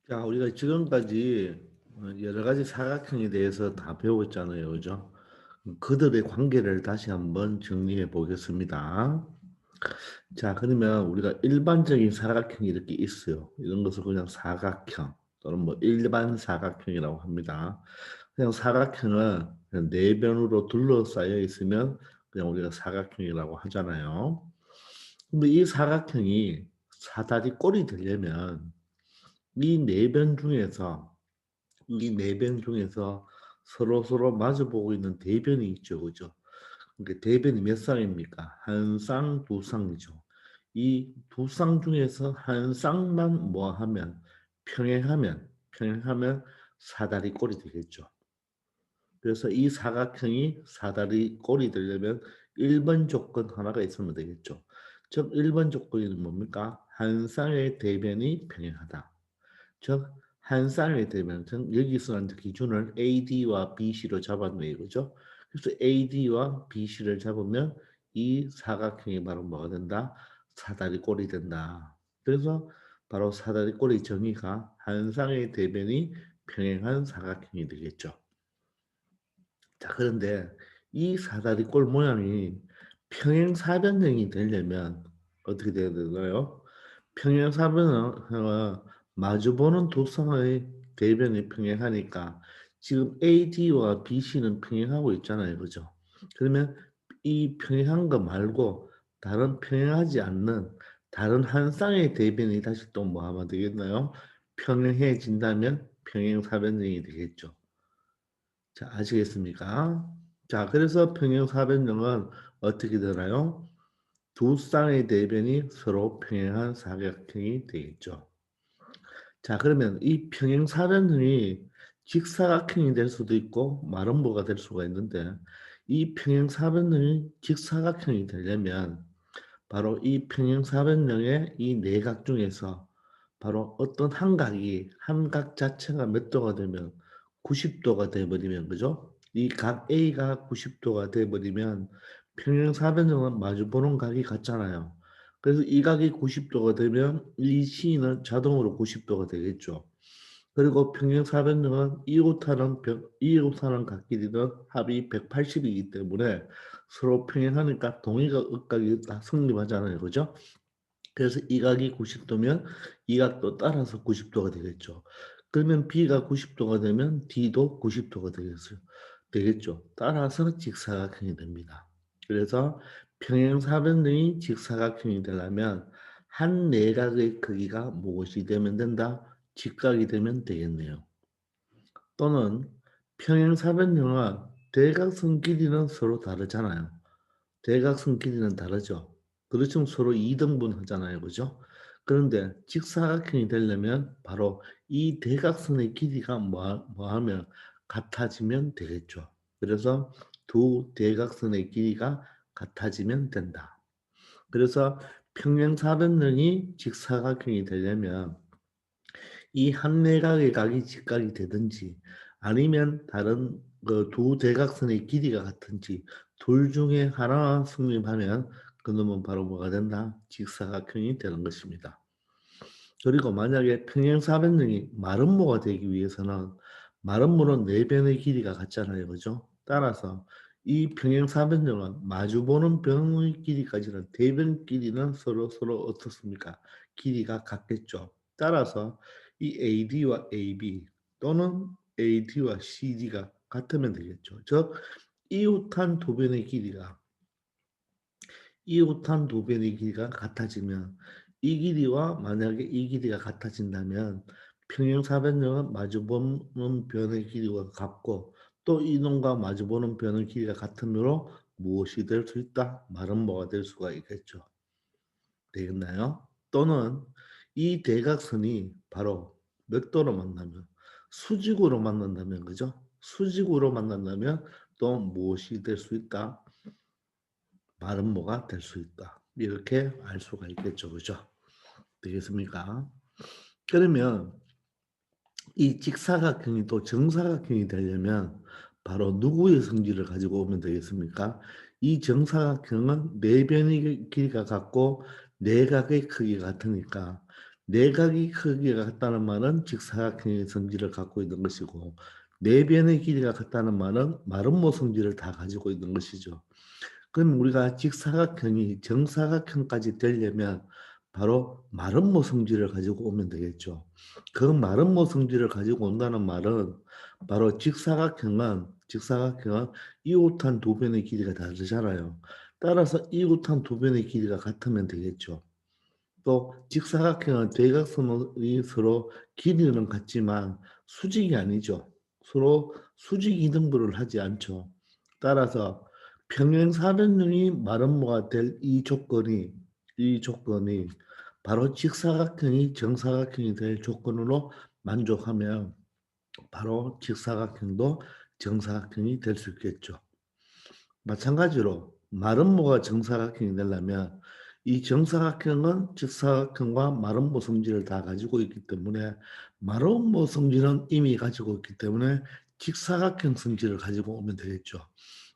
자, 우리가 지금까지 여러 가지 사각형에 대해서 다 배웠잖아요. 그죠? 그들의 관계를 다시 한번 정리해 보겠습니다. 자, 그러면 우리가 일반적인 사각형이 이렇게 있어요. 이런 것을 그냥 사각형 또는 뭐 일반 사각형이라고 합니다. 그냥 사각형은 그냥 네 변으로 둘러싸여 있으면 그냥 우리가 사각형이라고 하잖아요. 근데 이 사각형이 사다리 꼴이 되려면 이 네 변 중에서 이 네 변 중에서 서로서로 마주보고 있는 대변이 있죠. 그죠? 그러니까 대변이 몇 쌍입니까? 한 쌍, 두 쌍이죠. 이 두 쌍 중에서 한 쌍만 뭐 하면 평행하면 사다리 꼴이 되겠죠. 그래서 이 사각형이 사다리 꼴이 되려면 1번 조건 하나가 있으면 되겠죠. 즉 1번 조건이 뭡니까? 한 쌍의 대변이 평행하다. 즉 한 쌍의 대변, 즉 여기서 기준을 AD와 BC로 잡았네요. 그죠? 그래서 AD와 BC를 잡으면 이 사각형이 바로 뭐가 된다? 사다리 꼴이 된다. 그래서 바로 사다리 꼴의 정의가 한 쌍의 대변이 평행한 사각형이 되겠죠. 자, 그런데 이 사다리꼴 모양이 평행사변형이 되려면 어떻게 돼야 되나요? 평행사변형은 마주보는 두 쌍의 대변이 평행하니까 지금 AD와 BC는 평행하고 있잖아요. 그죠? 그러면 이 평행한 거 말고 다른 평행하지 않는 다른 한 쌍의 대변이 다시 또 뭐 하면 되겠나요? 평행해진다면 평행사변형이 되겠죠. 자, 아시겠습니까? 자, 그래서 평행사변형은 어떻게 되나요? 두 쌍의 대변이 서로 평행한 사각형이 되겠죠. 자, 그러면 이 평행사변형이 직사각형이 될 수도 있고 마름모가 될 수가 있는데 이 평행사변형이 직사각형이 되려면 바로 이 평행사변형의 이 네각 중에서 바로 어떤 한 각이 한 각 자체가 몇 도가 되면 90도가 돼버리면 그죠? 이 각 A가 90도가 돼버리면 평행사변형은 마주보는 각이 같잖아요. 그래서 이 각이 90도가 되면 이 C는 자동으로 90도가 되겠죠. 그리고 평행사변형은 이웃하는 각끼리는 합이 180이기 때문에 서로 평행하니까 동의가 억각이 다 성립하잖아요. 그죠? 그래서 이 각이 90도면 이 각도 따라서 90도가 되겠죠. 그러면 B가 90도가 되면 D도 90도가 되겠죠. 따라서 직사각형이 됩니다. 그래서 평행사변형이 직사각형이 되려면 한 내각의 크기가 무엇이 되면 된다? 직각이 되면 되겠네요. 또는 평행사변형은 대각선 길이는 서로 다르잖아요. 대각선 길이는 다르죠. 그렇지만 서로 2등분 하잖아요. 그죠? 그런데 직사각형이 되려면 바로 이 대각선의 길이가 뭐 하면 같아지면 되겠죠. 그래서 두 대각선의 길이가 같아지면 된다. 그래서 평행사변형이 직사각형이 되려면 이 한 내각의 각이 직각이 되든지 아니면 다른 그 두 대각선의 길이가 같은지 둘 중에 하나 성립하면 그놈은 바로 뭐가 된다? 직사각형이 되는 것입니다. 그리고 만약에 평행사변형이 마름모가 되기 위해서는 마름모는 네 변의 길이가 같잖아요. 그죠? 따라서 이 평행사변형은 마주보는 변의 길이까지는 대변 길이는 서로 어떻습니까? 길이가 같겠죠. 따라서 이 AD와 AB 또는 AD와 CD가 같으면 되겠죠. 즉 이웃한 두 변의 길이가 이웃한 두 변의 길이가 같아지면 이 길이와 만약에 이 길이가 같아진다면 평행사변형은 마주보는 변의 길이와 같고 또 이놈과 마주보는 변의 길이가 같으므로 무엇이 될 수 있다? 마름모가 될 수가 있겠죠. 되겠나요? 또는 이 대각선이 바로 몇 도로 만나면 수직으로 만난다면 그죠? 수직으로 만난다면 또 무엇이 될 수 있다? 마름모가 될 수 있다. 이렇게 알 수가 있겠죠. 그죠? 되겠습니까? 그러면 이 직사각형이 또 정사각형이 되려면 바로 누구의 성질을 가지고 오면 되겠습니까? 이 정사각형은 네 변의 길이가 같고 내각의 크기가 같으니까 내각이 크기가 같다는 말은 직사각형의 성질을 갖고 있는 것이고 네 변의 길이가 같다는 말은 마름모 성질을 다 가지고 있는 것이죠. 그럼 우리가 직사각형이 정사각형까지 되려면 바로 마름모 성질을 가지고 오면 되겠죠. 그 마름모 성질을 가지고 온다는 말은 바로 직사각형은 이웃한 두 변의 길이가 다르잖아요. 따라서 이웃한 두 변의 길이가 같으면 되겠죠. 또 직사각형은 대각선이 서로 길이는 같지만 수직이 아니죠. 서로 수직 이등분을 하지 않죠. 따라서 평행사변형이 마름모가 될 이 조건이 바로 직사각형이 정사각형이 될 조건으로 만족하면 바로 직사각형도 정사각형이 될 수 있겠죠. 마찬가지로 마름모가 정사각형이 되려면 이 정사각형은 직사각형과 마름모 성질을 다 가지고 있기 때문에 마름모 성질은 이미 가지고 있기 때문에 직사각형 성질을 가지고 오면 되겠죠.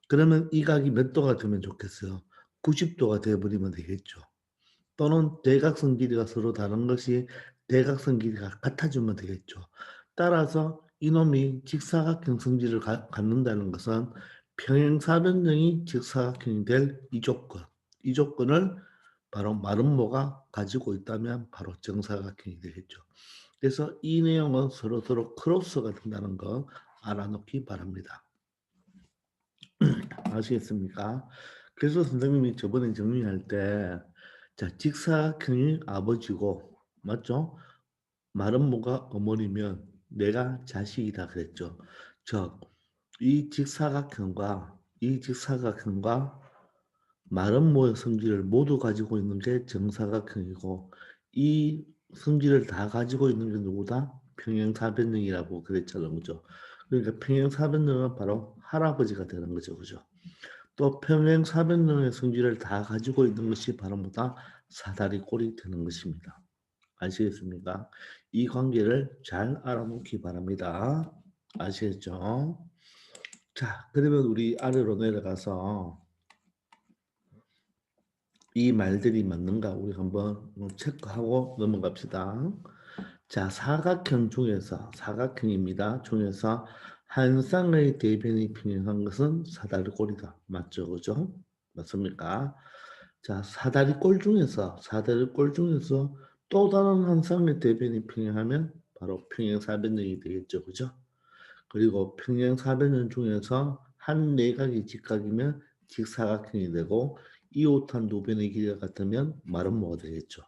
그러면 이 각이 몇 도가 되면 좋겠어요? 90도가 되어버리면 되겠죠. 또는 대각선 길이가 서로 다른 것이 대각선 길이가 같아지면 되겠죠. 따라서 이놈이 직사각형 성질을 갖는다는 것은 평행사변형이 직사각형이 될 이 조건을 바로 마름모가 가지고 있다면 바로 정사각형이 되겠죠. 그래서 이 내용은 서로 크로스가 된다는 거 알아놓기 바랍니다. 아시겠습니까? 그래서 선생님이 저번에 정리할 때, 자, 직사각형이 아버지고, 맞죠? 마름모가 어머니면 내가 자식이다 그랬죠. 즉, 이 직사각형과 마름모의 성질을 모두 가지고 있는 게 정사각형이고, 이 성질을 다 가지고 있는 게 누구다? 평행사변형이라고 그랬잖아요. 그죠? 그러니까 평행사변형은 바로 할아버지가 되는 거죠. 그죠? 또 평행사변형의 성질을 다 가지고 있는 것이 바로 뭐다? 사다리 꼴이 되는 것입니다. 아시겠습니까? 이 관계를 잘 알아놓기 바랍니다. 아시겠죠? 자, 그러면 우리 아래로 내려가서 이 말들이 맞는가 우리 한번 체크하고 넘어갑시다. 자, 사각형입니다. 중에서 한 쌍의 대변이 평행한 것은 사다리꼴이다. 맞죠? 그죠? 맞습니까? 자, 사다리꼴 중에서 또 다른 한 쌍의 대변이 평행하면 바로 평행사변형이 되겠죠. 그죠? 그리고 평행사변형 중에서 한 내각이 직각이면 직사각형이 되고 이웃한 두 변의 길이가 같으면 마름모가 되겠죠.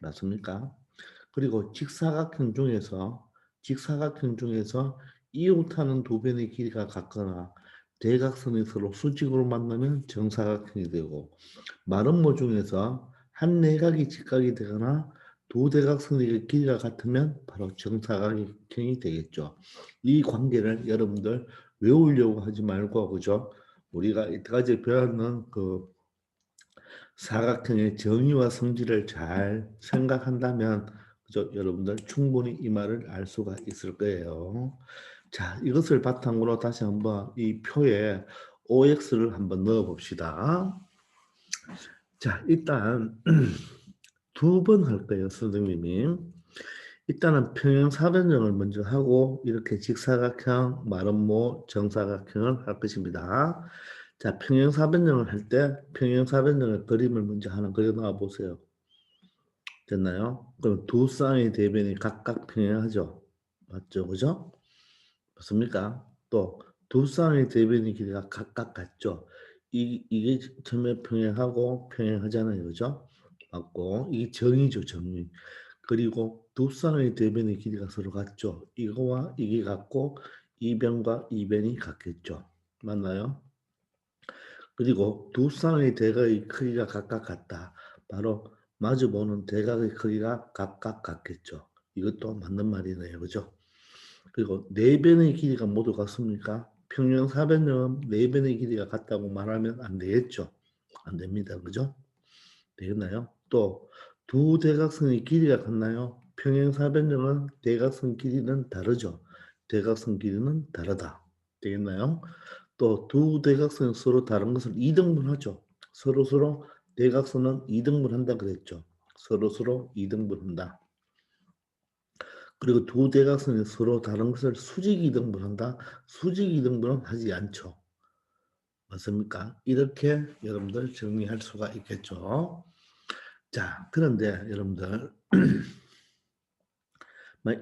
맞습니까? 그리고 직사각형 중에서 이웃하는 두 변의 길이가 같거나 대각선이 서로 수직으로 만나면 정사각형이 되고 마름모 중에서 한 내각이 직각이 되거나 두 대각선의 길이가 같으면 바로 정사각형이 되겠죠. 이 관계를 여러분들 외우려고 하지 말고 그죠? 우리가 이때까지 배웠는 그 사각형의 정의와 성질을 잘 생각한다면 그죠? 여러분들 충분히 이 말을 알 수가 있을 거예요. 자, 이것을 바탕으로 다시 한번 이 표에 OX를 한번 넣어 봅시다. 자, 일단 두 번 할 거예요, 선생님이. 일단은 평행사변형을 먼저 하고 이렇게 직사각형, 마름모, 정사각형을 할 것입니다. 자, 평행사변형을 할 때 평행사변형의 그림을 먼저 하나 그려 놔 보세요. 됐나요? 그럼 두 쌍의 대변이 각각 평행하죠. 맞죠? 그죠? 맞습니까? 또 두 쌍의 대변의 길이가 각각 같죠. 이게 처음에 평행하고 평행하잖아요. 그죠? 맞고 이게 정이죠. 정이. 그리고 두 쌍의 대변의 길이가 서로 같죠. 이거와 이게 같고 이 변과 이 변이 같겠죠. 맞나요? 그리고 두 쌍의 대각의 크기가 각각 같다. 바로 마주보는 대각의 크기가 각각 같겠죠. 이것도 맞는 말이네요. 그죠? 그리고 네 변의 길이가 모두 같습니까? 평행사변형은 네 변의 길이가 같다고 말하면 안 되겠죠. 안 됩니다. 그죠? 되겠나요? 또 두 대각선의 길이가 같나요? 평행사변형은 대각선 길이는 다르죠. 대각선 길이는 다르다. 되겠나요? 또 두 대각선이 서로 다른 것을 이등분하죠. 서로 대각선은 이등분한다 그랬죠. 서로 이등분한다. 그리고 두 대각선이 서로 다른 것을 수직 이등분한다. 수직 이등분은 하지 않죠. 맞습니까? 이렇게 여러분들 정리할 수가 있겠죠. 자, 그런데 여러분들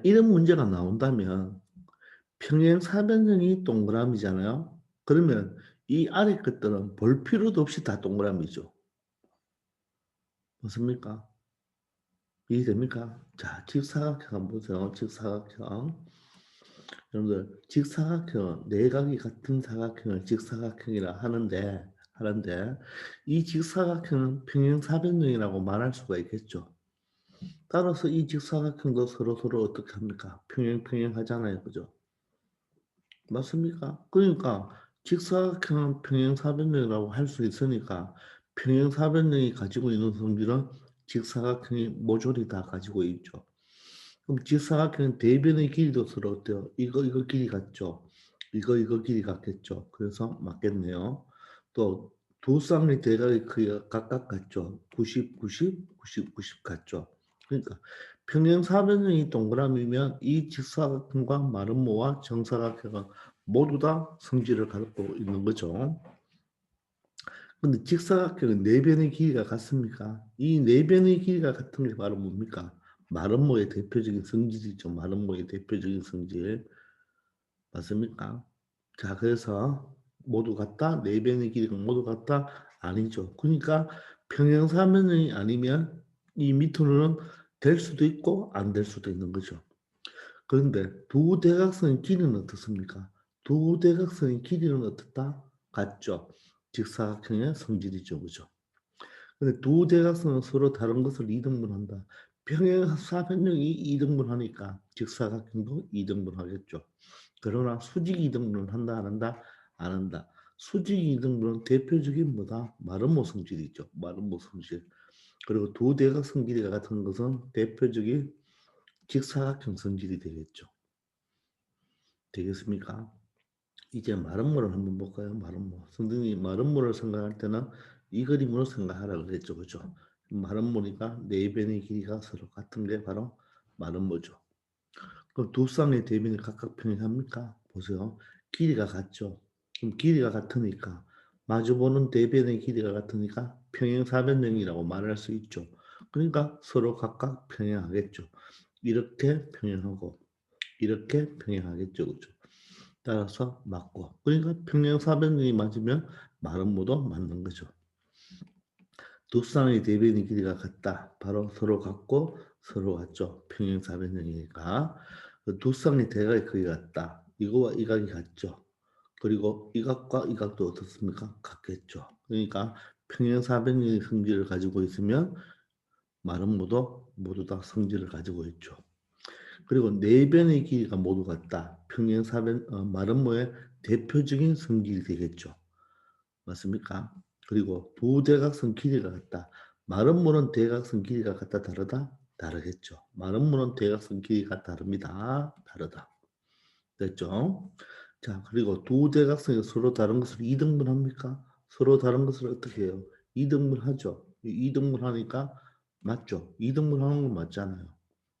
이런 문제가 나온다면 평행사변형이 동그라미잖아요. 그러면 이 아래 것들은 볼 필요도 없이 다 동그라미죠. 맞습니까? 이해됩니까? 자, 직사각형 한번 보세요. 직사각형. 여러분들 직사각형, 내각이 같은 사각형을 직사각형이라 하는데 이 직사각형은 평행사변형이라고 말할 수가 있겠죠. 따라서 이 직사각형도 서로 어떻게 합니까? 평행하잖아요. 그죠? 맞습니까? 그러니까 직사각형은 평행사변형이라고 할 수 있으니까 평행사변형이 가지고 있는 성질은 직사각형이 모조리 다 가지고 있죠. 그럼 직사각형은 대변의 길이도 서로 어때요? 이거 길이 같죠? 이거 길이 같겠죠? 그래서 맞겠네요. 또 두 쌍의 대각의 크기가 각각 같죠? 90, 90, 90, 90 같죠? 그러니까 평행사변형이 동그라미면 이 직사각형과 마름모와 정사각형은 모두 다 성질을 갖고 있는 거죠. 근데 직사각형은 네 변의 길이가 같습니까? 이 네 변의 길이가 같은 게 바로 뭡니까? 마름모의 대표적인 성질이죠. 마름모의 대표적인 성질. 맞습니까? 자, 그래서 모두 같다? 네 변의 길이가 모두 같다? 아니죠. 그러니까 평행사변형이 아니면 이 밑으로는 될 수도 있고 안 될 수도 있는 거죠. 그런데 두 대각선의 길이는 어떻습니까? 두 대각선의 길이는 어떻다? 같죠. 직사각형의 성질이죠. 그죠? 근데 두 대각선은 서로 다른 것을 이등분한다. 평행사변형이 이등분하니까 직사각형도 이등분하겠죠. 그러나 수직 이등분을 한다 안 한다? 안 한다. 수직 이등분은 대표적인 뭐다? 마름모 성질이죠. 마름모 성질. 그리고 두 대각선 길이가 같은 것은 대표적인 직사각형 성질이 되겠죠. 되겠습니까? 이제 마름모를 한번 볼까요? 마름모. 선생님이 마름모를 생각할 때는 이 그림으로 생각하라 그랬죠. 그죠? 마름모니까 네 변의 길이가 서로 같은 게 바로 마름모죠. 그럼 두 쌍의 대변이 각각 평행합니까? 보세요. 길이가 같죠. 그럼 길이가 같으니까 마주보는 대변의 길이가 같으니까 평행사변형이라고 말할 수 있죠. 그러니까 서로 각각 평행하겠죠. 이렇게 평행하고 이렇게 평행하겠죠. 그죠? 따라서 맞고. 그러니까 평행사변형이 맞으면 마름모도 맞는 거죠. 두 쌍의 대변의 길이가 같다. 바로 서로 같고 서로 같죠. 평행사변형이니까. 두 쌍의 대각의 크기가 같다. 이거와 이 각이 같죠. 그리고 이 각과 이 각도 어떻습니까? 같겠죠. 그러니까 평행사변형의 성질을 가지고 있으면 마름모도 모두 다 성질을 가지고 있죠. 그리고 네 변의 길이가 모두 같다. 평행사변 마름모의 대표적인 성질이 되겠죠. 맞습니까? 그리고 두 대각선 길이가 같다. 마름모는 대각선 길이가 같다 다르다? 다르겠죠. 마름모는 대각선 길이가 다릅니다. 다르다. 됐죠? 자, 그리고 두 대각선이 서로 다른 것을 이등분합니까? 서로 다른 것을 어떻게 해요? 이등분하죠. 이등분하니까 맞죠? 이등분하는 건 맞잖아요.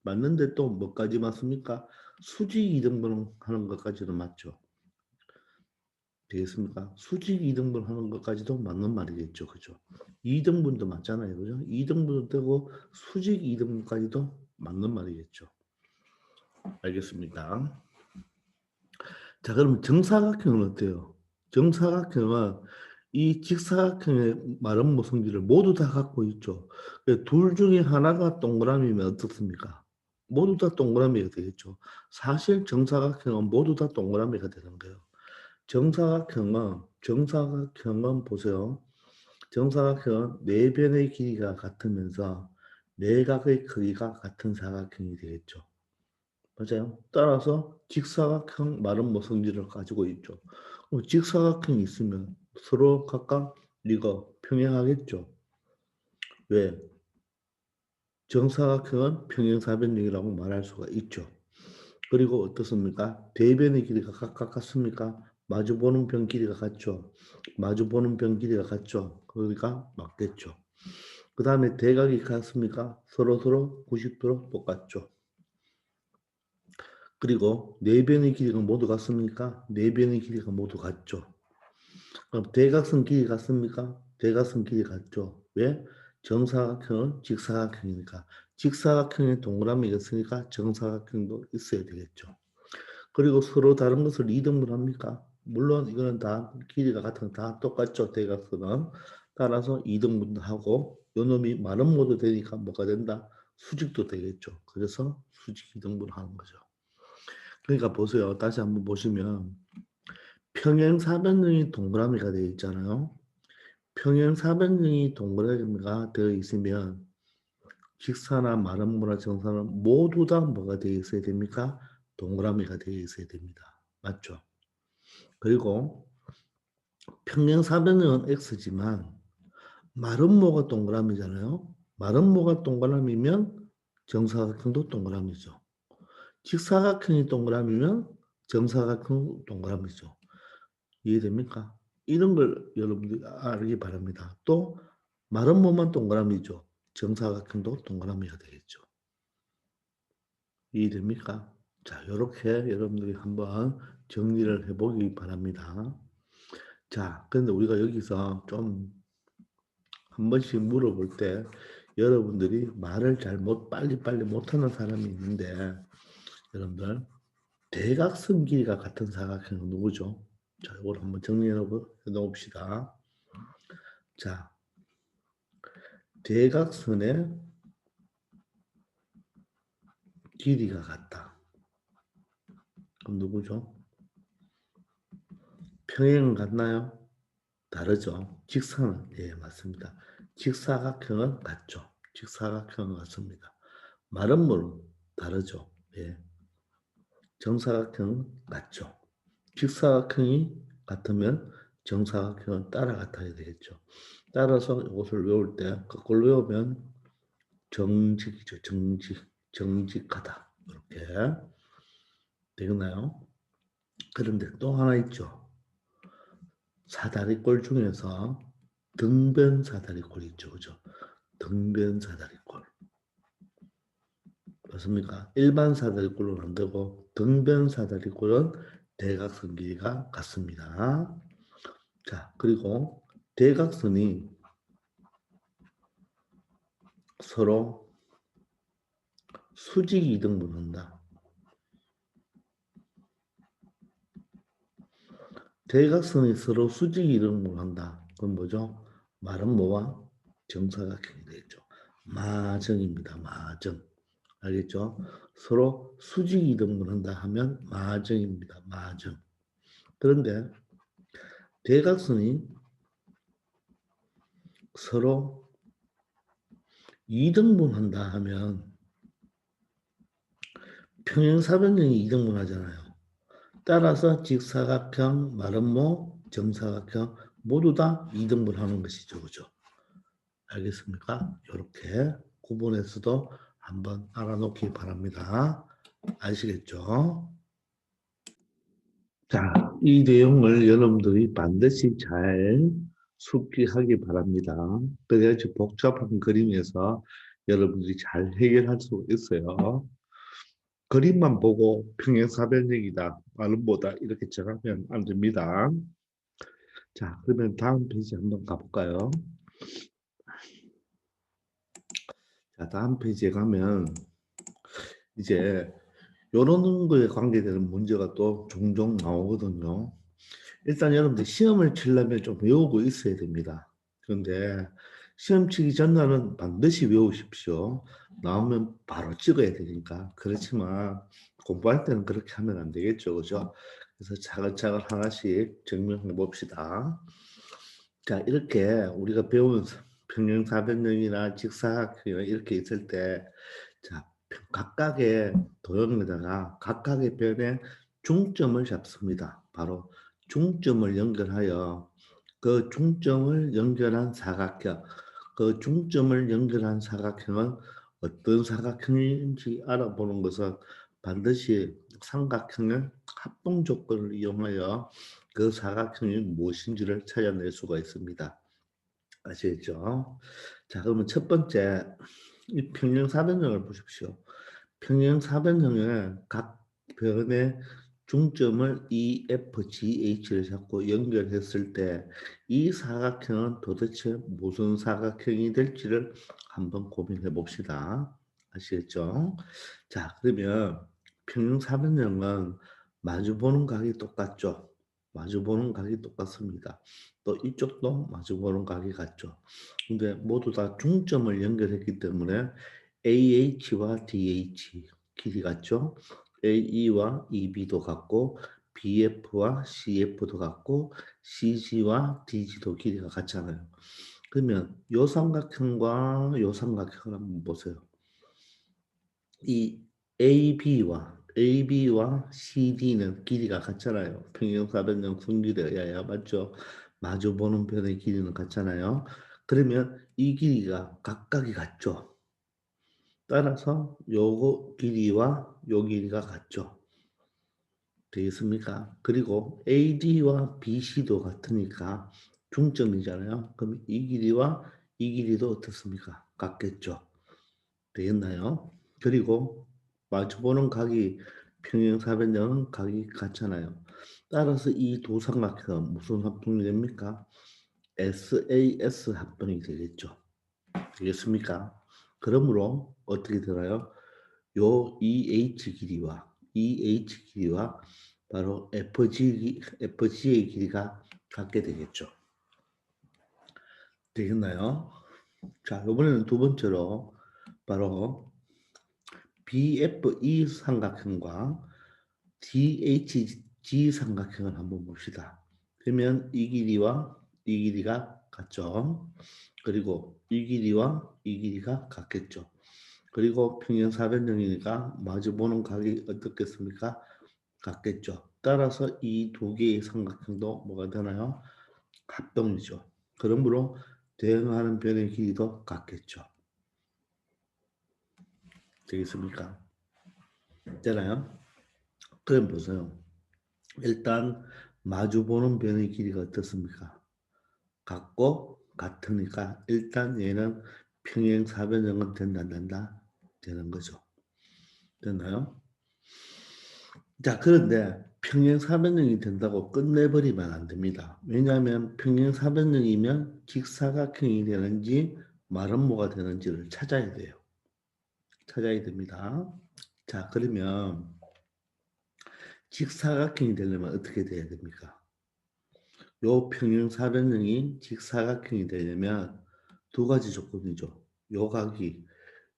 맞는데 또 뭐까지 맞습니까? 수직 이등분하는 것까지는 맞죠. 되겠습니까? 수직 이등분 하는 것까지도 맞는 말이겠죠. 그죠? 이등분도 맞잖아요. 그죠? 이등분도 되고 수직 이등분까지도 맞는 말이겠죠. 알겠습니다. 자, 그럼 정사각형은 어때요? 정사각형은 이 직사각형의 마름모 성질을 모두 다 갖고 있죠. 둘 중에 하나가 동그라미면 어떻습니까? 모두 다 동그라미가 되겠죠. 사실 정사각형은 모두 다 동그라미가 되는 거예요. 정사각형은 보세요. 정사각형은 네 변의 길이가 같으면서 네 각의 크기가 같은 사각형이 되겠죠. 맞아요. 따라서 직사각형 마름모 성질을 가지고 있죠. 직사각형이 있으면 서로 각각 이거 평행하겠죠. 왜? 정사각형은 평행사변형이라고 말할 수가 있죠. 그리고 어떻습니까? 대변의 길이가 각각 같습니까? 마주보는 변 길이가 같죠. 마주보는 변 길이가 같죠. 그러니까 맞겠죠. 그 다음에 대각이 같습니까? 서로 90도로 똑같죠. 그리고 네 변의 길이가 모두 같습니까? 네 변의 길이가 모두 같죠. 그럼 대각선 길이 같습니까? 대각선 길이 같죠. 왜? 정사각형은 직사각형이니까. 직사각형에 동그라미가 있으니까 정사각형도 있어야 되겠죠. 그리고 서로 다른 것을 2등분 합니까? 물론 이거는 다 길이가 같은 다 똑같죠. 대각선은. 따라서 2등분도 하고 요 놈이 마름 모드 되니까 뭐가 된다? 수직도 되겠죠. 그래서 수직 2등분 하는 거죠. 그러니까 보세요. 다시 한번 보시면 평행사변형이 동그라미가 되어 있잖아요. 평행사변형이 동그라미가 되어 있으면 직사나 마름모나 정사는 모두 다 뭐가 되어 있어야 됩니까? 동그라미가 되어 있어야 됩니다. 맞죠? 그리고 평행사변형은 X지만 마름모가 동그라미잖아요. 마름모가 동그라미면 정사각형도 동그라미죠. 직사각형이 동그라미면 정사각형 동그라미죠. 이해됩니까? 이런 걸 여러분들이 알기 바랍니다. 또 마름모만 동그라미죠. 정사각형도 동그라미가 되겠죠. 이해됩니까? 자, 이렇게 여러분들이 한번 정리를 해보기 바랍니다. 자, 근데 우리가 여기서 좀 한 번씩 물어볼 때 여러분들이 말을 빨리빨리 못하는 사람이 있는데 여러분들 대각선 길이가 같은 사각형은 누구죠? 자, 이걸 한번 정리해 놓읍시다. 자, 대각선의 길이가 같다. 그럼 누구죠? 평행은 같나요? 다르죠. 직사는 예 맞습니다. 직사각형은 같죠. 직사각형은 같습니다. 마름모는 다르죠. 예. 정사각형은 같죠. 직사각형이 같으면 정사각형은 따라 같아야 되겠죠. 따라서 이것을 외울 때 거꾸로 외우면 정직이죠. 정직하다. 이렇게 되겠나요? 그런데 또 하나 있죠. 사다리꼴 중에서 등변 사다리꼴 있죠. 그죠? 등변 사다리꼴. 맞습니까? 일반 사다리꼴은 안 되고 등변 사다리꼴은 대각선 길이가 같습니다. 자, 그리고 대각선이 서로 수직 이등분한다. 대각선이 서로 수직 이등분한다. 그건 뭐죠? 말은 뭐와 정사각형이 되겠죠. 마정입니다. 마정. 알겠죠? 서로 수직 이등분한다 하면 마정입니다. 마정. 그런데 대각선이 서로 이등분한다 하면 평행사변형이 이등분하잖아요. 따라서 직사각형, 마름모, 정사각형 모두 다 이등분하는 것이죠. 그죠? 알겠습니까? 이렇게 구분해서도 한번 알아놓기 바랍니다. 아시겠죠? 자, 이 내용을 여러분들이 반드시 잘 숙지하기 바랍니다. 그래야지 복잡한 그림에서 여러분들이 잘 해결할 수 있어요. 그림만 보고 평행사변형이다, 마름모다 이렇게 정하면 안 됩니다. 자, 그러면 다음 페이지 한번 가볼까요? 자, 다음 페이지에 가면 이제 이런 거에 관계되는 문제가 또 종종 나오거든요. 일단 여러분들 시험을 치려면 좀 외우고 있어야 됩니다. 그런데 시험 치기 전날은 반드시 외우십시오. 나오면 바로 찍어야 되니까. 그렇지만 공부할 때는 그렇게 하면 안 되겠죠. 그죠? 그래서 차근차근 하나씩 증명해 봅시다. 자, 이렇게 우리가 배운 평행사변형이나 직사각형이나 이렇게 있을 때, 자, 각각의 도형에다가 각각의 변에 중점을 잡습니다. 바로 중점을 연결하여 그 중점을 연결한 사각형, 그 중점을 연결한 사각형은 어떤 사각형인지 알아보는 것은 반드시 삼각형의 합동 조건을 이용하여 그 사각형이 무엇인지를 찾아낼 수가 있습니다. 아시겠죠? 자, 그러면 첫 번째 이 평행사변형을 보십시오. 평행사변형의 각 변의 중점을 EFGH를 잡고 연결했을 때 이 사각형은 도대체 무슨 사각형이 될지를 한번 고민해 봅시다. 아시겠죠? 자, 그러면 평행사변형은 마주보는 각이 똑같죠. 마주보는 각이 똑같습니다. 또 이쪽도 마주보는 각이 같죠. 근데 모두 다 중점을 연결했기 때문에 AH와 DH 길이 같죠. AE와 EB도 같고 BF와 CF도 같고 CG와 DG도 길이가 같잖아요. 그러면 요 삼각형과 요 삼각형을 한번 보세요. 이 AB와 CD는 길이가 같잖아요. 평행사변형 순길에 의하여 맞죠? 마주보는 변의 길이는 같잖아요. 그러면 이 길이가 각각이 같죠. 따라서 요거 길이와 요 길이가 같죠. 되겠습니까? 그리고 AD와 BC도 같으니까 중점이잖아요. 그럼 이 길이와 이 길이도 어떻습니까? 같겠죠. 되겠나요? 그리고 마주보는 각이 평행사변형은 각이 같잖아요. 따라서 이 두 삼각형은 무슨 합동이 됩니까? SAS 합동이 되겠죠. 되겠습니까? 그러므로 어떻게 되나요? 요 EH 길이와 바로 FG의 길이가 같게 되겠죠. 되겠나요? 자, 이번에는 두 번째로 바로 BFE 삼각형과 DHG 삼각형을 한번 봅시다. 그러면 이 길이와 이 길이가 같죠. 그리고 이 길이와 이 길이가 같겠죠. 그리고 평행사변형이니까 마주보는 각이 어떻겠습니까? 같겠죠. 따라서 이 두 개의 삼각형도 뭐가 되나요? 합동이죠. 그러므로 대응하는 변의 길이도 같겠죠. 되겠습니까? 되나요? 그럼 보세요. 일단 마주보는 변의 길이가 어떻습니까? 같고 같으니까 일단 얘는 평행사변형은 된다 안 된다? 되는 거죠. 됐나요? 자, 그런데 평행사변형이 된다고 끝내버리면 안 됩니다. 왜냐하면 평행사변형이면 직사각형이 되는지 마름모가 되는지를 찾아야 돼요. 찾아야 됩니다. 자, 그러면 직사각형이 되려면 어떻게 돼야 됩니까? 요 평행사변형이 직사각형이 되려면 두 가지 조건이죠. 요각이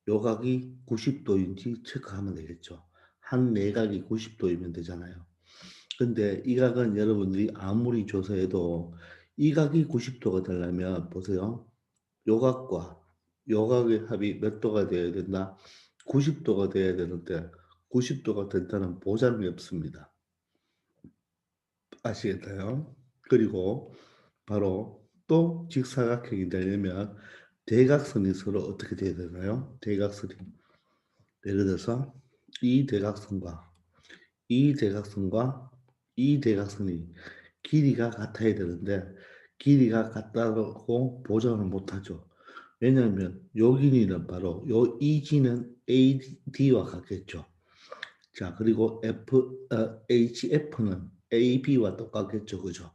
90도인지 체크하면 되겠죠. 한 내각이 90도이면 되잖아요. 근데 이 각은 여러분들이 아무리 조사해도 이 각이 90도가 되려면 보세요. 요 각과 요 각의 합이 몇 도가 되어야 된다? 90도가 되어야 되는데 90도가 된다는 보장이 없습니다. 아시겠나요? 그리고 바로 또 직사각형이 되려면 대각선이 서로 어떻게 돼야 되나요? 대각선이 예를 들어서 이 대각선과 이 대각선과 이 대각선이 길이가 같아야 되는데 길이가 같다고 보장을 못하죠. 왜냐하면 요 길이는 바로 요 EG는 AD와 같겠죠. 자, 그리고 HF는 AB와 똑같겠죠. 그죠?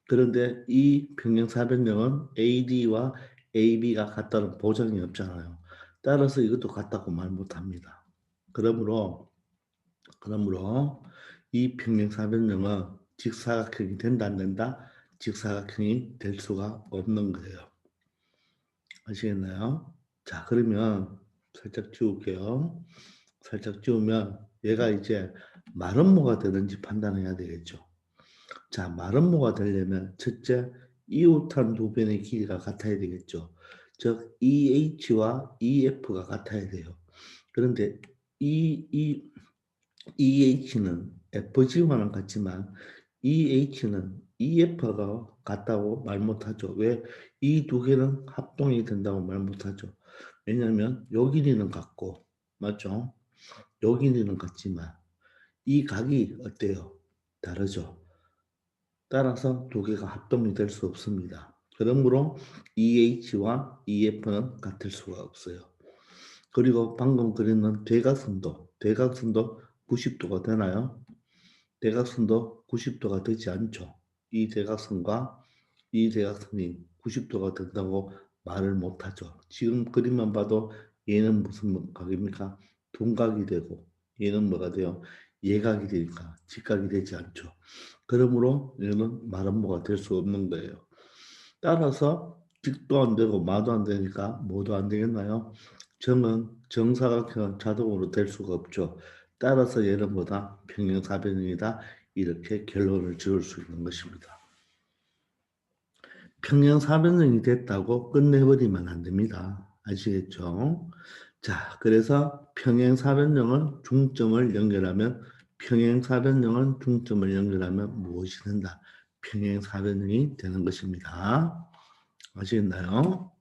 그런데 이 평행사변형은 AD와 AB가 같다는 보장이 없잖아요. 따라서 이것도 같다고 말 못합니다. 그러므로 이 평행사변형은 직사각형이 된다 안 된다? 직사각형이 될 수가 없는 거예요. 아시겠나요? 자, 그러면 살짝 지울게요. 살짝 지우면 얘가 이제 마름모가 되는지 판단해야 되겠죠. 자, 마름모가 되려면 첫째, 이웃한 두 변의 길이가 같아야 되겠죠. 즉, EH와 EF가 같아야 돼요. 그런데 EH는 FG와는 같지만 EH는 EF가 같다고 말 못하죠. 왜? 이 두 개는 합동이 된다고 말 못하죠. 왜냐하면 요 길이는 같고, 맞죠? 요 길이는 같지만 이 각이 어때요? 다르죠. 따라서 두 개가 합동이 될 수 없습니다. 그러므로 EH와 EF는 같을 수가 없어요. 그리고 방금 그리는 대각선도 90도가 되나요? 대각선도 90도가 되지 않죠. 이 대각선과 이 대각선이 90도가 된다고 말을 못하죠. 지금 그림만 봐도 얘는 무슨 각입니까? 둔각이 되고 얘는 뭐가 돼요? 예각이 되니까 직각이 되지 않죠. 그러므로 얘는 말음모가 될 수 없는 거예요. 따라서 직도 안 되고 마도 안 되니까 뭐도 안 되겠나요? 정은 정사각형은 자동으로 될 수가 없죠. 따라서 얘는 뭐다? 평행사변형이다. 이렇게 결론을 지을 수 있는 것입니다. 평행사변형이 됐다고 끝내버리면 안 됩니다. 아시겠죠? 자, 그래서 평행사변형은 중점을 연결하면 평행사변형은 중점을 연결하면 무엇이 된다? 평행사변형이 되는 것입니다. 아시겠나요?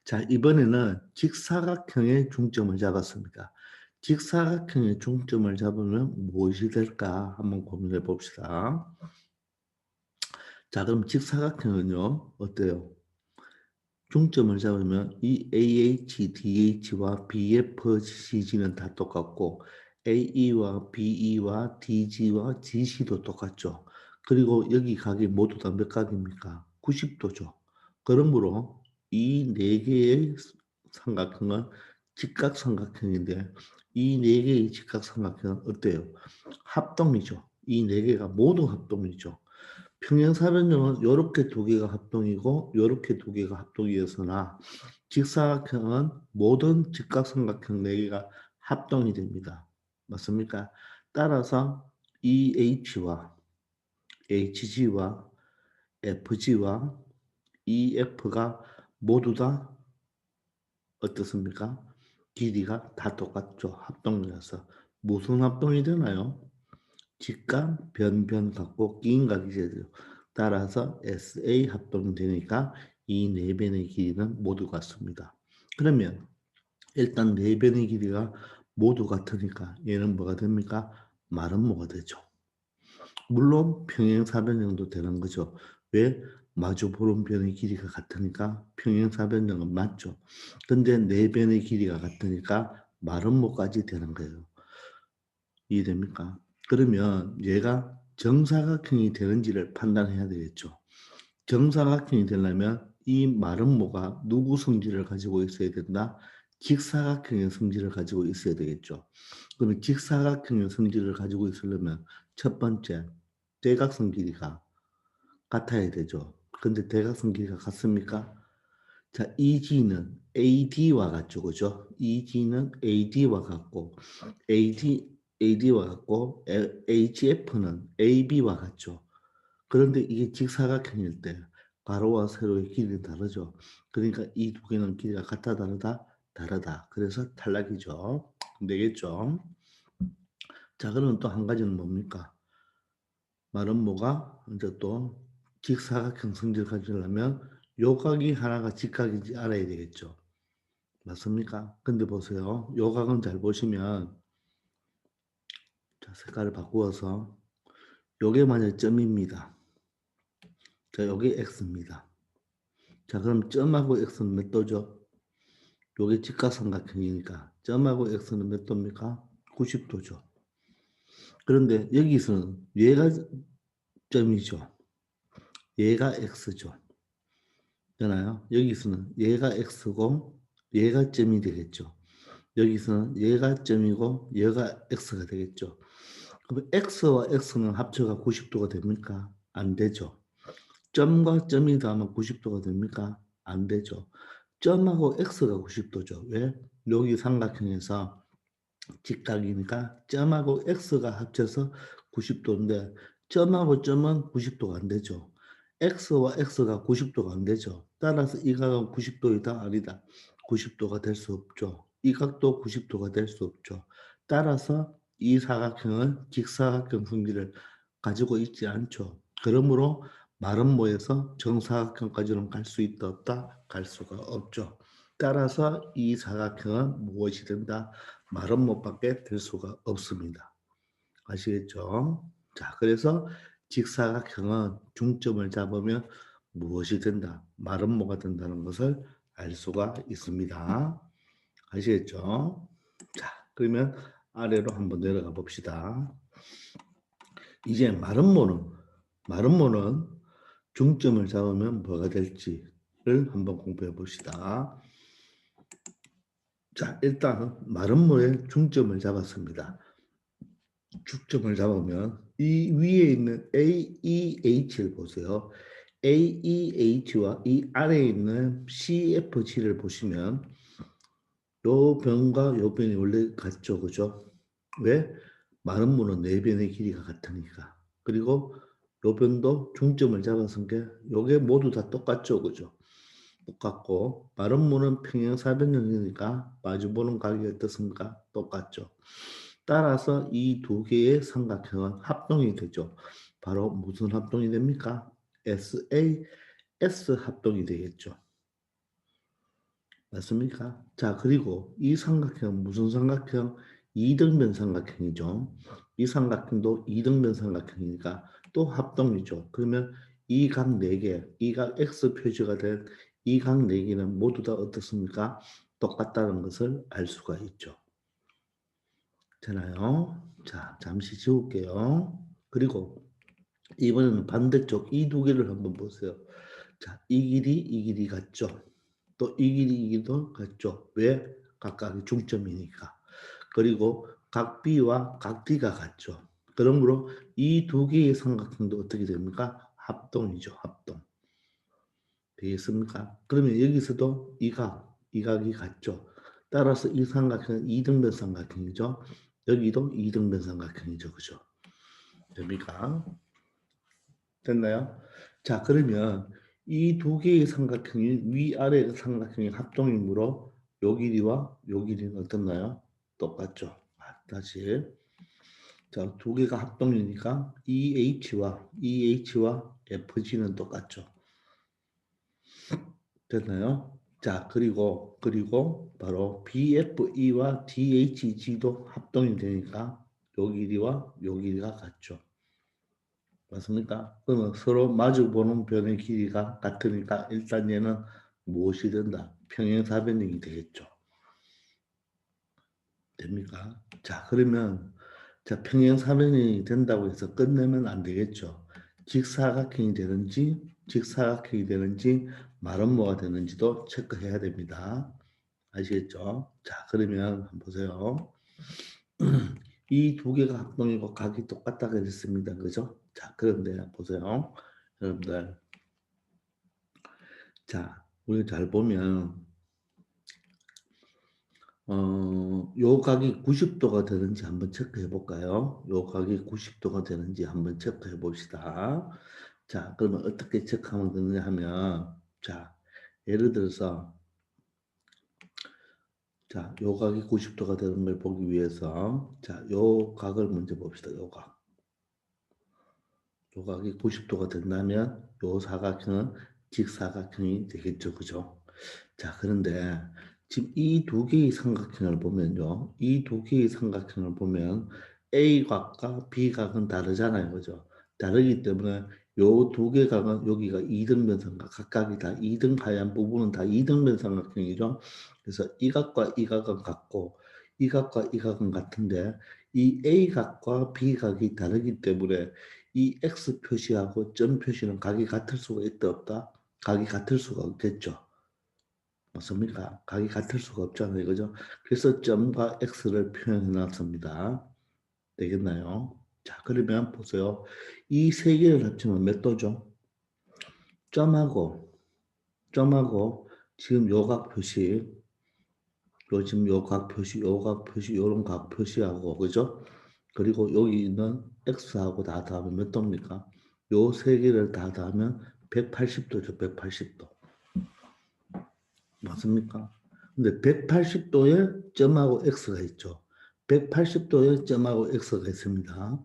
자, 이번에는 직사각형의 중점을 잡았습니다. 직사각형의 중점을 잡으면 무엇이 될까 한번 고민해 봅시다. 자, 그럼 직사각형은요, 어때요? 중점을 잡으면 이 AH, DH와 BFCG는 다 똑같고 AE와 BE와 DG와 GC도 똑같죠. 그리고 여기 각이 모두 다 몇 각입니까? 90도죠. 그러므로 이 네 개의 삼각형은 직각삼각형인데 이 네 개의 직각삼각형은 어때요? 합동이죠. 이 네 개가 모두 합동이죠. 평행사변형은 이렇게 두 개가 합동이고 이렇게 두 개가 합동이었으나 직사각형은 모든 직각삼각형 네 개가 합동이 됩니다. 맞습니까? 따라서 EH와 HG와 FG와 EF가 모두 다 어떻습니까? 길이가 다 똑같죠. 합동이라서. 무슨 합동이 되나요? 직각, 변 같고 끼인 각이 되죠. 따라서 SA 합동이 되니까 이 네 변의 길이는 모두 같습니다. 그러면 일단 네 변의 길이가 모두 같으니까 얘는 뭐가 됩니까? 마름모가 되죠. 물론 평행사변형도 되는 거죠. 왜? 마주 보는 변의 길이가 같으니까 평행사변형은 맞죠. 근데 네 변의 길이가 같으니까 마름모까지 되는 거예요. 이해됩니까? 그러면 얘가 정사각형이 되는지를 판단해야 되겠죠. 정사각형이 되려면 이 마름모가 누구 성질을 가지고 있어야 된다? 직사각형의 성질을 가지고 있어야 되겠죠. 그러면 직사각형의 성질을 가지고 있으려면 첫 번째, 대각선 길이가 같아야 되죠. 근데 대각선 길이가 같습니까? 자, EG는 AD와 같죠. 그죠? EG는 AD와 같고 AD와 같고 HF는 AB와 같죠. 그런데 이게 직사각형일 때 가로와 세로의 길이는 다르죠. 그러니까 이 두 개는 길이가 같다 다르다 다르다. 그래서 탈락이죠. 되겠죠. 자, 그러면 또 한 가지는 뭡니까? 말은 뭐가 이제 또 직사각형 성질을 가지려면 요각이 하나가 직각인지 알아야 되겠죠. 맞습니까? 근데 보세요. 요각은 잘 보시면 자, 색깔을 바꾸어서 요게 만약 점입니다. 자, 요게 x입니다. 자, 그럼 점하고 x는 몇 도죠? 요게 직각삼각형이니까 점하고 x는 몇 도입니까? 90도죠. 그런데 여기서는 얘가 점이죠. 얘가 x죠. 되나요? 여기서는 얘가 x고 얘가 점이 되겠죠. 여기서는 얘가 점이고 얘가 x가 되겠죠. 그럼 x와 x는 합쳐가 90도가 됩니까? 안 되죠. 점과 점이 더하면 90도가 됩니까? 안 되죠. 점하고 x가 90도죠. 왜? 여기 삼각형에서 직각이니까 점하고 x가 합쳐서 90도인데 점하고 점은 90도가 안 되죠. x와 x가 90도가 안 되죠. 따라서 이 각은 90도이다 아니다. 90도가 될 수 없죠. 이 각도 90도가 될 수 없죠. 따라서 이 사각형은 직사각형 성질을 가지고 있지 않죠. 그러므로 마름모에서 정사각형까지는 갈 수 있다 없다? 갈 수가 없죠. 따라서 이 사각형은 무엇이 된다? 마름모밖에 될 수가 없습니다. 아시겠죠? 자, 그래서 직사각형은 중점을 잡으면 무엇이 된다? 마름모가 된다는 것을 알 수가 있습니다. 아시겠죠? 자, 그러면 아래로 한번 내려가 봅시다. 이제 마름모는 중점을 잡으면 뭐가 될지를 한번 공부해 봅시다. 자, 일단 마름모의 중점을 잡았습니다. 중점을 잡으면 이 위에 있는 AEH를 보세요. AEH와 이 아래에 있는 CFG를 보시면 요 변과 요 변이 원래 같죠, 그죠? 왜? 마른 문은 네 변의 길이가 같으니까. 그리고 요 변도 중점을 잡았은 게 요게 모두 다 똑같죠, 그죠? 똑같고 마른 문은 평행사변형이니까 마주보는 각이 어떻습니까? 똑같죠. 따라서 이 두 개의 삼각형은 합동이 되죠. 바로 무슨 합동이 됩니까? SAS 합동이 되겠죠. 맞습니까? 자, 그리고 이 삼각형 무슨 삼각형? 이등변 삼각형이죠. 이 삼각형도 이등변 삼각형이니까 또 합동이죠. 그러면 이 각 4개, 이 각 X 표시가 된 이 각 4개는 모두 다 어떻습니까? 똑같다는 것을 알 수가 있죠. 되나요? 자, 잠시 지울게요. 그리고 이번에는 반대쪽 이 두 개를 한번 보세요. 자, 이 길이 같죠? 또 이 길이 이 길이도 같죠? 왜? 각각의 중점이니까. 그리고 각 B와 각 D가 같죠. 그러므로 이 두 개의 삼각형도 어떻게 됩니까? 합동이죠. 합동. 되겠습니까? 그러면 여기서도 이 각이 같죠. 따라서 이 삼각형은 이등변 삼각형이죠. 여기도 이등변 삼각형이죠. 그죠? 됩니까? 됐나요? 자, 그러면 이 두 개의 삼각형이 위아래 삼각형의 합동이므로 요 길이와 요 길이는 어떻나요? 똑같죠. 다시. 자, 두 개가 합동이니까 EH와 FG는 똑같죠. 됐나요? 자, 그리고 바로 BFE와 DHG도 합동이 되니까 요 길이와 요 길이가 같죠. 맞습니까? 그러면 서로 마주보는 변의 길이가 같으니까 일단 얘는 무엇이 된다? 평행사변형이 되겠죠. 됩니까? 자, 그러면 자, 평행사변형이 된다고 해서 끝내면 안 되겠죠. 직사각형이 되는지 마름모가 되는지도 체크해야 됩니다. 아시겠죠? 자, 그러면 한번 보세요. 이 두 개가 합동이고 각이 똑같다고 했습니다. 그죠? 자, 그런데 보세요. 여러분들. 자, 우리 잘 보면 요 각이 90도가 되는지 한번 체크해 볼까요? 요 각이 90도가 되는지 한번 체크해 봅시다. 자, 그러면 어떻게 체크하면 되느냐 하면 자, 예를 들어서 자, 요 각이 90도가 되는 걸 보기 위해서 자, 요 각을 먼저 봅시다. 요 각. 요 각이 90도가 된다면 요 사각형은 직사각형이 되겠죠. 그죠? 자, 그런데 지금 이 두 개의 삼각형을 보면요. 이 두 개의 삼각형을 보면 A각과 B각은 다르잖아요. 그죠? 다르기 때문에 요 두 개 각은 여기가 이등변 삼각, 각각이 다 이등 하얀 부분은 다 이등변 삼각형이죠. 그래서 이 각과 이 각은 같고 이 각과 이 각은 같은데 이 A각과 B각이 다르기 때문에 이 X 표시하고 점 표시는 각이 같을 수가 있다 없다? 각이 같을 수가 없겠죠. 맞습니까? 각이 같을 수가 없잖아요. 그죠? 그래서 점과 x를 표현해 놨습니다. 되겠나요? 자, 그러면 보세요. 이 세 개를 합치면 몇 도죠? 점하고, 지금 요각 표시, 지금 요각 표시, 요런 각 표시하고, 그죠? 그리고 여기 있는 x하고 다 더하면 몇 도입니까? 요 세 개를 다 더하면 180도죠, 180도. 맞습니까? 근데 180도에 점하고 x가 있죠. 180도에 점하고 x가 있습니다.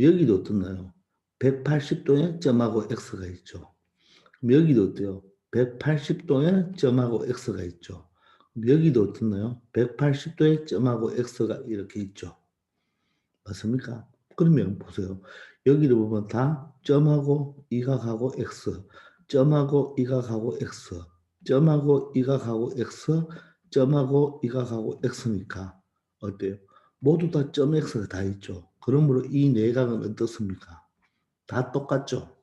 여기도 어떻나요? 180도에 점하고 x가 있죠. 여기도 어때요? 180도에 점하고 x가 있죠. 여기도 어떻나요? 180도에 점하고 x가 이렇게 있죠. 맞습니까? 그러면 보세요. 여기를 보면 다 점하고 이각하고 x, 점하고 이각하고 x, 점하고 이각하고 x, 점하고 이각하고 x니까 어때요? 모두 다 점 x가 다 있죠. 그러므로 이 내각은 어떻습니까? 다 똑같죠.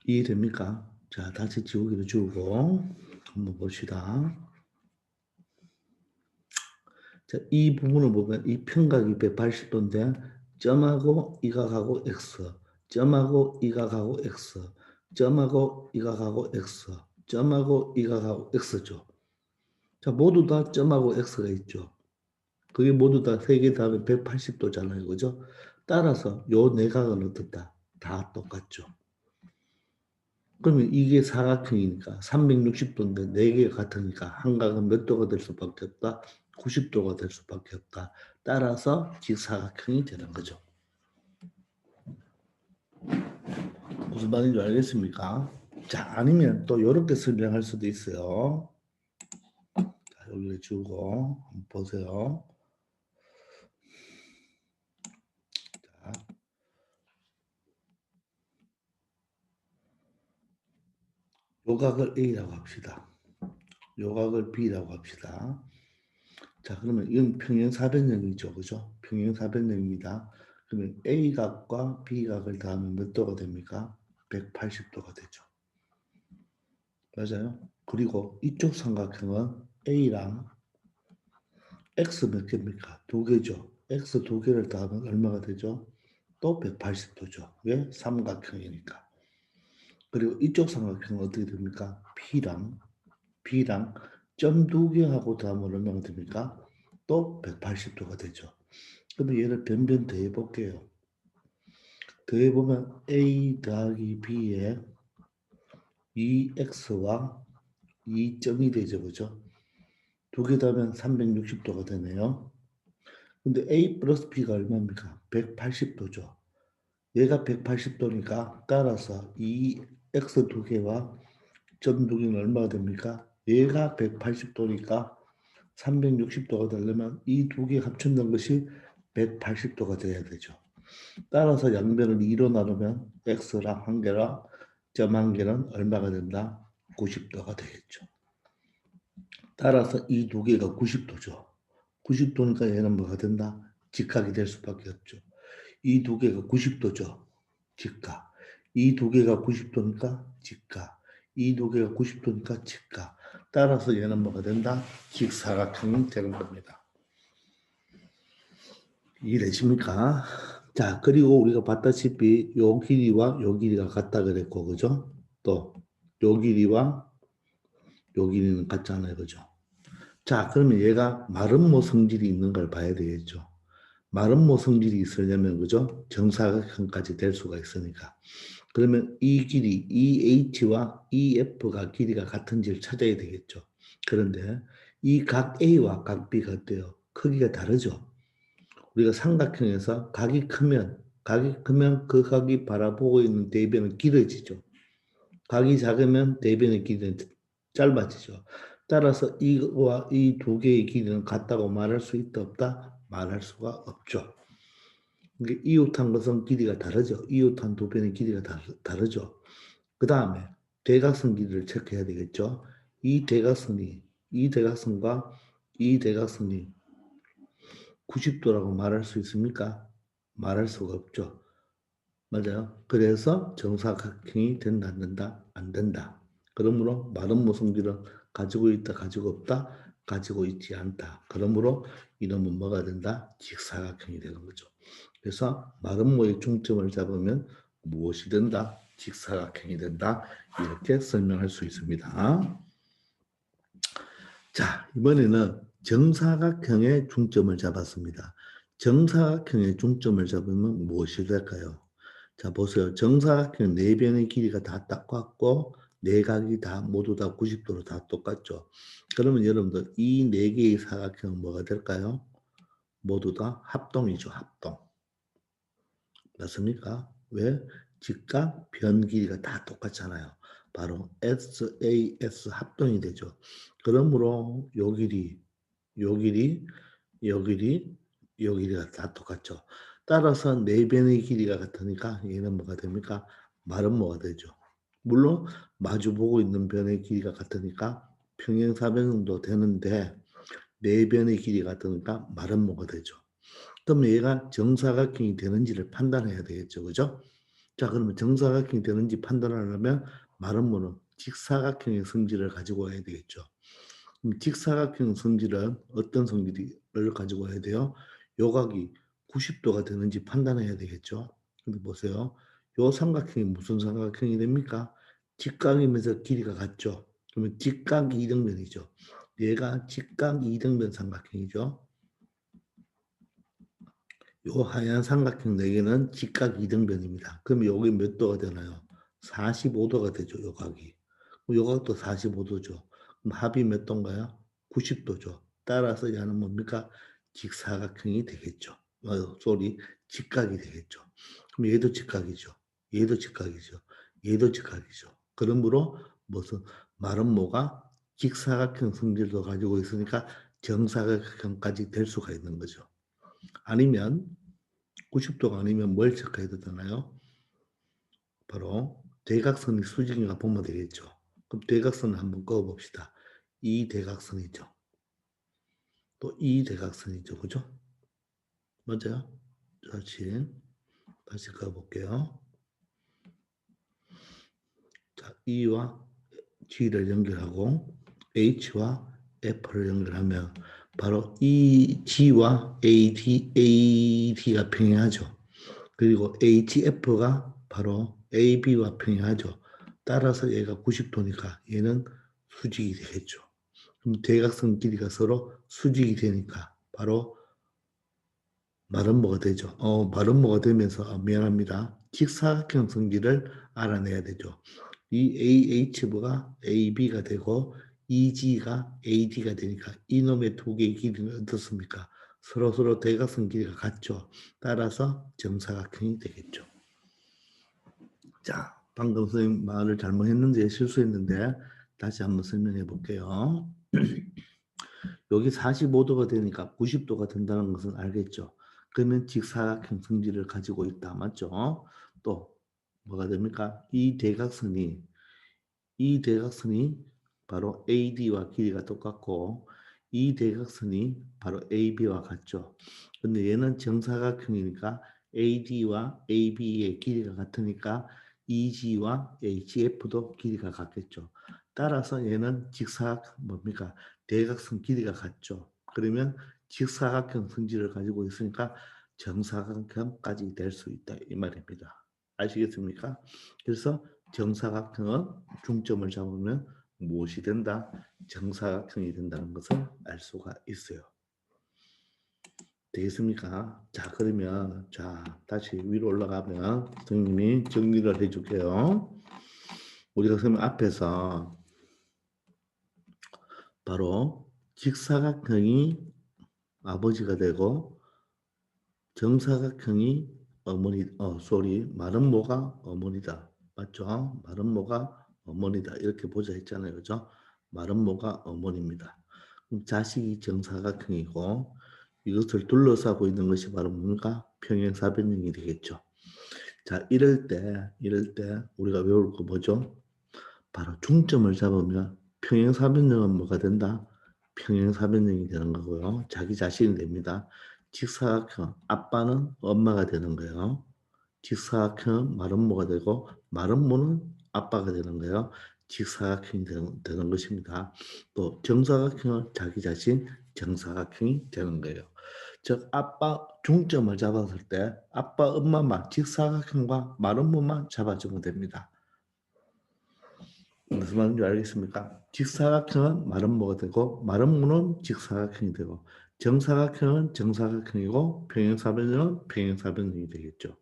이해됩니까? 자, 다시 지우기를 지우고 한번 봅시다. 자, 이 부분을 보면 이 평각이 180도인데 점하고 이 각하고 x, 점하고 이 각하고 x, 점하고 이 각하고 x, 점하고 이 각하고 x죠. 자, 모두 다 점하고 x가 있죠. 그게 모두 다 세 개 다 180도잖아요. 그죠? 따라서 요 내각은 어떻다? 다 똑같죠. 그러면 이게 사각형이니까 360도인데 네 개가 같으니까 한 각은 몇 도가 될 수밖에 없다? 90도가 될 수밖에 없다. 따라서 직사각형이 되는 거죠. 무슨 말인지 알겠습니까? 자, 아니면 또 이렇게 설명할 수도 있어요. 자, 여기를 주고 한번 보세요. 자, 요각을 A라고 합시다. 요각을 B라고 합시다. 자, 그러면 이건 평행사변형이죠. 그죠? 평행사변형입니다. 그러면 A각과 B각을 더하면 몇 도가 됩니까? 180도가 되죠. 맞아요? 그리고 이쪽 삼각형은 A랑 X 몇 개입니까? 두 개죠. X 두 개를 더하면 얼마가 되죠? 또 180도죠. 왜? 삼각형이니까. 그리고 이쪽 삼각형은 어떻게 됩니까? B랑 점 두 개하고 더하면 얼마가 됩니까? 또 180도가 되죠. 그럼 얘를 변변 더해 볼게요. 더해 보면 A 더하기 B에 2X와 2점이 되죠. 그죠? 두 개 더하면 360도가 되네요. 근데 A 플러스 B가 얼마입니까? 180도죠. 얘가 180도니까 따라서 이 X 두 개와 점 두 개는 얼마가 됩니까? 얘가 180도니까 360도가 되려면 이 두 개 합쳐놓은 것이 180도가 돼야 되죠. 따라서 양변을 2로 나누면 x랑 한 개랑 점 한 개는 얼마가 된다? 90도가 되겠죠. 따라서 이 두 개가 90도죠. 90도니까 얘는 뭐가 된다? 직각이 될 수밖에 없죠. 이 두 개가 90도죠. 직각. 이 두 개가 90도니까 직각. 이 두 개가 90도니까 직각. 따라서 얘는 뭐가 된다? 직사각형이 되는 겁니다. 이해되십니까? 자, 그리고 우리가 봤다시피 요 길이와 요 길이가 같다 그랬고, 그죠? 또 요 길이와 요 길이는 같잖아요, 그죠? 자, 그러면 얘가 마름모 성질이 있는 걸 봐야 되겠죠. 마름모 성질이 있으려면, 그죠? 정사각형까지 될 수가 있으니까. 그러면 이 길이, EH와 EF가 길이가 같은지를 찾아야 되겠죠. 그런데 이 각 A와 각 B가 어때요? 크기가 다르죠. 우리가 삼각형에서 각이 크면 그 각이 바라보고 있는 대변은 길어지죠. 각이 작으면 대변의 길이는 짧아지죠. 따라서 이와 이 두 개의 길이는 같다고 말할 수 있다 없다? 말할 수가 없죠. 그러니까 이웃한 것은 길이가 다르죠. 이웃한 두 변의 길이가 다르죠. 그 다음에 대각선 길이를 체크해야 되겠죠. 이 대각선과 이 대각선이 90도라고 말할 수 있습니까? 말할 수가 없죠. 맞아요. 그래서 정사각형이 된다, 안 된다? 안 된다. 그러므로 마름모 성질은 가지고 있다, 가지고 없다? 가지고 있지 않다. 그러므로 이놈은 뭐가 된다? 직사각형이 되는 거죠. 그래서 마름모의 중점을 잡으면 무엇이 된다? 직사각형이 된다. 이렇게 설명할 수 있습니다. 자, 이번에는 정사각형의 중점을 잡았습니다. 정사각형의 중점을 잡으면 무엇이 될까요? 자, 보세요. 정사각형 네 변의 길이가 다 똑같고 내각이 다 모두 다 90도로 다 똑같죠. 그러면 여러분들 이 네 개의 사각형은 뭐가 될까요? 모두 다 합동이죠. 합동. 맞습니까? 왜? 직각, 변 길이가 다 똑같잖아요. 바로 SAS 합동이 되죠. 그러므로 요 길이, 요 길이, 요 길이, 요 길이가 다 똑같죠. 따라서 네 변의 길이가 같으니까 얘는 뭐가 됩니까? 말은 뭐가 되죠. 물론 마주보고 있는 변의 길이가 같으니까 평행사변형도 되는데 내변의 길이가 같으니까 마름모가 되죠. 그러면 얘가 정사각형이 되는지를 판단해야 되겠죠. 그죠? 자, 그러면 정사각형이 되는지 판단하려면 마름모는 직사각형의 성질을 가지고 와야 되겠죠. 그럼 직사각형 성질은 어떤 성질을 가지고 와야 돼요? 요각이 90도가 되는지 판단해야 되겠죠. 근데 보세요. 요 삼각형이 무슨 삼각형이 됩니까? 직각이면서 길이가 같죠. 그러면 직각 이등변이죠. 얘가 직각 이등변 삼각형이죠. 요 하얀 삼각형 4개는 직각 이등변입니다. 그럼 여기 몇 도가 되나요? 45도가 되죠. 요각이. 요각도 45도죠. 그럼 합이 몇 도인가요? 90도죠. 따라서 얘는 뭡니까? 직사각형이 되겠죠. 쏘리 직각이 되겠죠. 그럼 얘도 직각이죠. 얘도 직각이죠. 얘도 직각이죠. 그러므로 무슨 마름모가 직사각형 성질도 가지고 있으니까 정사각형까지 될 수가 있는 거죠. 아니면 90도가 아니면 뭘 체크해야 되나요? 바로 대각선이 수직인가 보면 되겠죠. 그럼 대각선을 한번 그어봅시다. 이 대각선이죠. 또 이 대각선이죠. 그죠? 맞아요? 다시 그어볼게요. 자, E와 G를 연결하고 H와 F를 연결하면 바로 이 G와 AD가 평행하죠. 그리고 HF가 바로 AB와 평행하죠. 따라서 얘가 90도니까 얘는 수직이 되겠죠. 그럼 대각선 길이가 서로 수직이 되니까 바로 마름모가 되죠. 마름모가 되면서 미안합니다. 직사각형 성질을 알아내야 되죠. 이 AH가 AB가 되고 EG가 AD가 되니까 이놈의 두 개의 길이는 어떻습니까? 서로 대각선 길이가 같죠. 따라서 정사각형이 되겠죠. 자, 방금 선생님 말을 잘못했는지 실수했는데 다시 한번 설명해 볼게요. 여기 45도가 되니까 90도가 된다는 것은 알겠죠. 그러면 직사각형 성질을 가지고 있다. 맞죠? 또 뭐가 됩니까? 이 대각선이 바로 AD와 길이가 똑같고 이 대각선이 바로 AB와 같죠. 근데 얘는 정사각형이니까 AD와 AB의 길이가 같으니까 EG와 HF도 길이가 같겠죠. 따라서 얘는 뭡니까? 대각선 길이가 같죠. 그러면 직사각형 성질을 가지고 있으니까 정사각형까지 될 수 있다 이 말입니다. 아시겠습니까? 그래서 정사각형은 중점을 잡으면 무엇이 된다? 정사각형이 된다는 것을 알 수가 있어요. 되겠습니까? 자, 그러면 다시 위로 올라가면 선생님이 정리를 해줄게요. 우리가 선생님 앞에서 바로 직사각형이 아버지가 되고 정사각형이 마름모가 어머니다. 맞죠? 마름모가 어머니다. 이렇게 보자 했잖아요. 그죠? 마름모가 어머니입니다. 그럼 자식이 정사각형이고 이것을 둘러싸고 있는 것이 바로 뭡니까? 평행사변형이 되겠죠. 자, 이럴 때 우리가 외울 거 뭐죠? 바로 중점을 잡으면 평행사변형은 뭐가 된다? 평행사변형이 되는 거고요. 자기 자신이 됩니다. 직사각형, 아빠는 엄마가 되는 거예요. 직사각형은 마름모가 되고 마름모는 아빠가 되는 거예요. 직사각형이 되는 것입니다. 또 정사각형은 자기 자신 정사각형이 되는 거예요. 즉 아빠 중점을 잡았을 때 아빠 엄마만 직사각형과 마름모만 잡아주면 됩니다. 무슨 말인지 알겠습니까? 직사각형은 마름모가 되고 마름모는 직사각형이 되고 정사각형은 정사각형이고 평행사변형은 평행사변형이 되겠죠.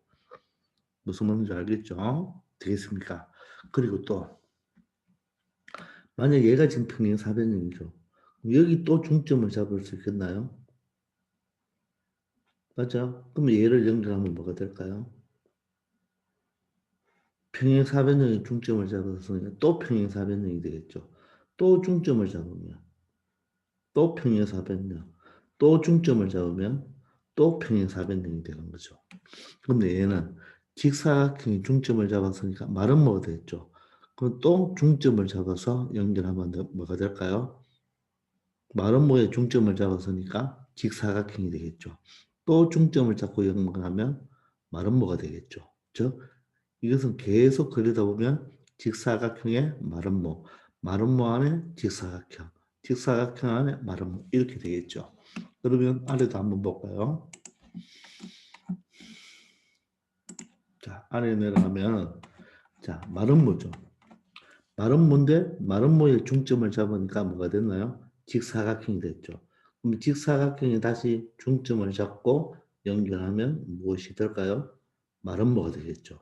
무슨 말인지 알겠죠? 되겠습니까? 그리고 또 만약 얘가 지금 평행사변형이죠. 여기 또 중점을 잡을 수 있겠나요? 맞죠? 그러면 얘를 연결하면 뭐가 될까요? 평행사변형의 중점을 잡았으니까 또 평행사변형이 되겠죠. 또 중점을 잡으면 또 평행사변형, 또 중점을 잡으면 또 평행사변형이 되는 거죠. 근데 얘는 직사각형이 중점을 잡았으니까 말은 뭐가 됐죠? 그럼 또 중점을 잡아서 연결하면 뭐가 될까요? 마름모의 중점을 잡았으니까 직사각형이 되겠죠. 또 중점을 잡고 연결하면 마름모가 되겠죠. 즉 이것은 계속 그리다 보면 직사각형의 마름모, 마름모 안에 직사각형, 직사각형 안에 마름모 이렇게 되겠죠. 그러면 아래도 한번 볼까요? 자, 아래 내려가면 자, 마름모죠. 마름모인데 마름모의 중점을 잡으니까 뭐가 됐나요? 직사각형이 됐죠. 그럼 직사각형이 다시 중점을 잡고 연결하면 무엇이 될까요? 마름모가 되겠죠.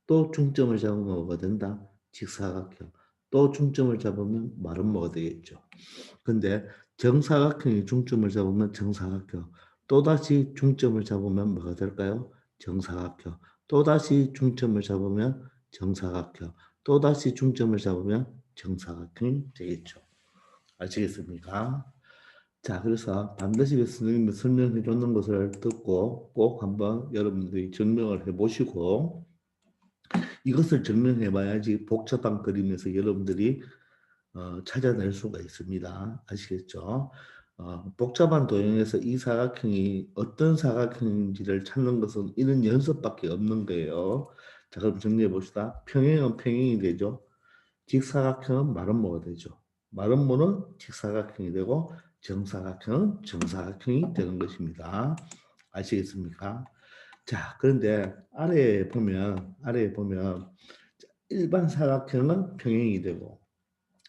또 중점을 잡으면 뭐가 된다? 직사각형. 또 중점을 잡으면 마름모가 되겠죠. 근데 정사각형이 중점을 잡으면 정사각형. 또다시 중점을 잡으면 뭐가 될까요? 정사각형. 또다시 중점을 잡으면 정사각형. 또다시 중점을 잡으면 정사각형이 되겠죠. 아시겠습니까? 자, 그래서 반드시 선생님이 설명해 줬는 것을 듣고 꼭 한번 여러분들이 증명을 해 보시고 이것을 증명해 봐야지 복잡한 그림에서 여러분들이 찾아낼 수가 있습니다. 아시겠죠? 복잡한 도형에서 이 사각형이 어떤 사각형인지를 찾는 것은 이런 연습밖에 없는 거예요. 자, 그럼 정리해 봅시다. 평행은 평행이 되죠. 직사각형은 마름모가 되죠. 마름모는 직사각형이 되고 정사각형은 정사각형이 되는 것입니다. 아시겠습니까? 자, 그런데 아래에 보면 일반 사각형은 평행이 되고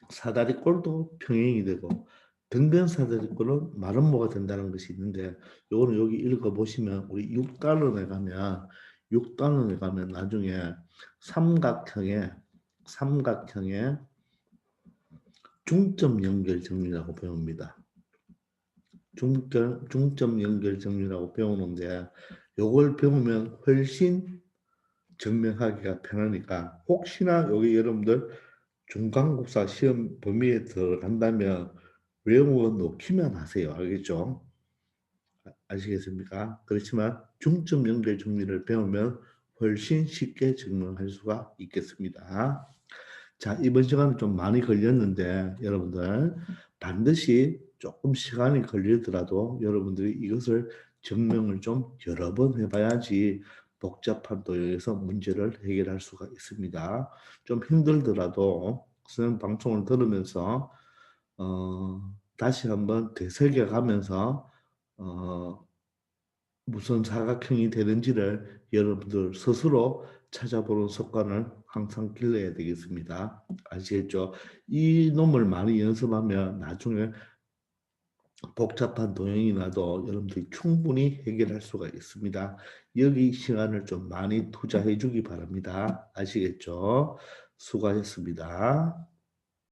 사다리꼴도 평행이 되고 등변 사다리꼴은 마름모가 된다는 것이 있는데 요거는 여기 읽어보시면 우리 6단원에 가면 나중에 삼각형의 중점 연결 정리라고 배웁니다. 중점 연결 정리라고 배우는데 요걸 배우면 훨씬 증명하기가 편하니까 혹시나 여기 여러분들 중간고사 시험 범위에 들어간다면 외워 놓기만 하세요. 알겠죠? 아시겠습니까? 그렇지만 중점 연결 정리를 배우면 훨씬 쉽게 증명할 수가 있겠습니다. 자, 이번 시간은 좀 많이 걸렸는데 여러분들 반드시 조금 시간이 걸리더라도 여러분들이 이것을 증명을 좀 여러 번 해봐야지 복잡한 도형에서 문제를 해결할 수가 있습니다. 좀 힘들더라도 선생님 방송을 들으면서 다시 한번 되새겨 가면서 어, 무슨 사각형이 되는지를 여러분들 스스로 찾아보는 습관을 항상 길러야 되겠습니다. 아시겠죠? 이 놈을 많이 연습하면 나중에 복잡한 도형이 나도 여러분들이 충분히 해결할 수가 있습니다. 여기 시간을 좀 많이 투자해 주기 바랍니다. 아시겠죠? 수고하셨습니다.